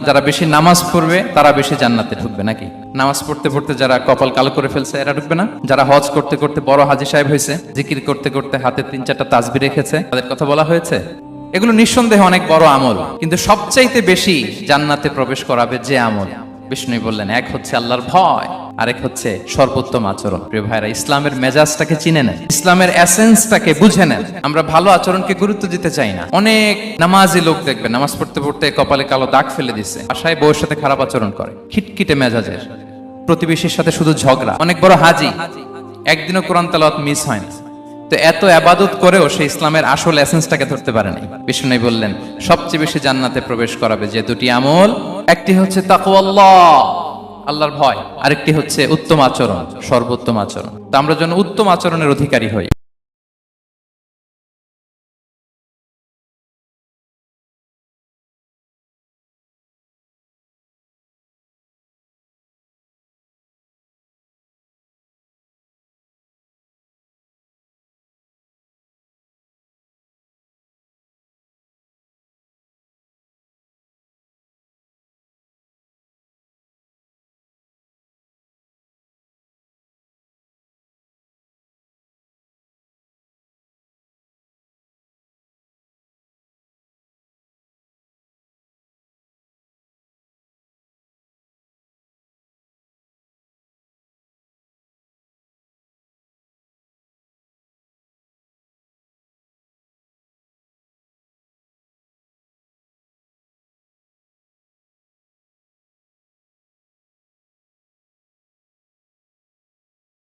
যারা বেশি নামাজ পড়বে তারা বেশি জান্নাতে ঢুকবে নাকি? নামাজ পড়তে পড়তে যারা কপাল কালো করে ফেলছে এরা ঢুকবে না? যারা হজ করতে করতে বড় হাজী সাহেব হয়েছে, জিকির করতে করতে হাতে 3-4টা তাসবিহ রেখেছে, তাদের কথা বলা হয়েছে? এগুলো নিঃসন্দেহে অনেক বড় আমল, কিন্তু সবচাইতে বেশি জান্নাতে প্রবেশ করাবে যে আমল, বিষ্ণু বললেন, এক হচ্ছে আল্লাহর ভয়, আরেক হচ্ছে সর্বোত্তম আচরণ। প্রিয় ভাইরা, ইসলামের মেজাজটাকে চিনে নেন, ইসলামের এসেন্সটাকে বুঝে নেন। আমরা ভালো আচরণকে গুরুত্ব দিতে চাই না। অনেক নামাজি লোক দেখবেন নামাজ পড়তে পড়তে কপালে কালো দাগ ফেলে দিচ্ছে, বাসায় বউয়ের সাথে খারাপ আচরণ করে, খিটখিটে মেজাজের, প্রতিবেশীর সাথে শুধু ঝগড়া। অনেক বড় হাজি, একদিনও কোরআন তেলাওয়াত মিস হয় না, তো এত ইবাদত করেও সে ইসলামের আসল এসেন্সটাকে ধরতে পারে নাই। বিষ্ণু বললেন সবচেয়ে বেশি জান্নাতে প্রবেশ করাবে যে দুটি আমল, একটি হচ্ছে তাকওয়াল্লাহ, আল্লাহর ভয়, আরেকটি হচ্ছে উত্তম আচরণ, সর্বোত্তম আচরণ। তো আমরা যেন উত্তম আচরণের অধিকারী হই।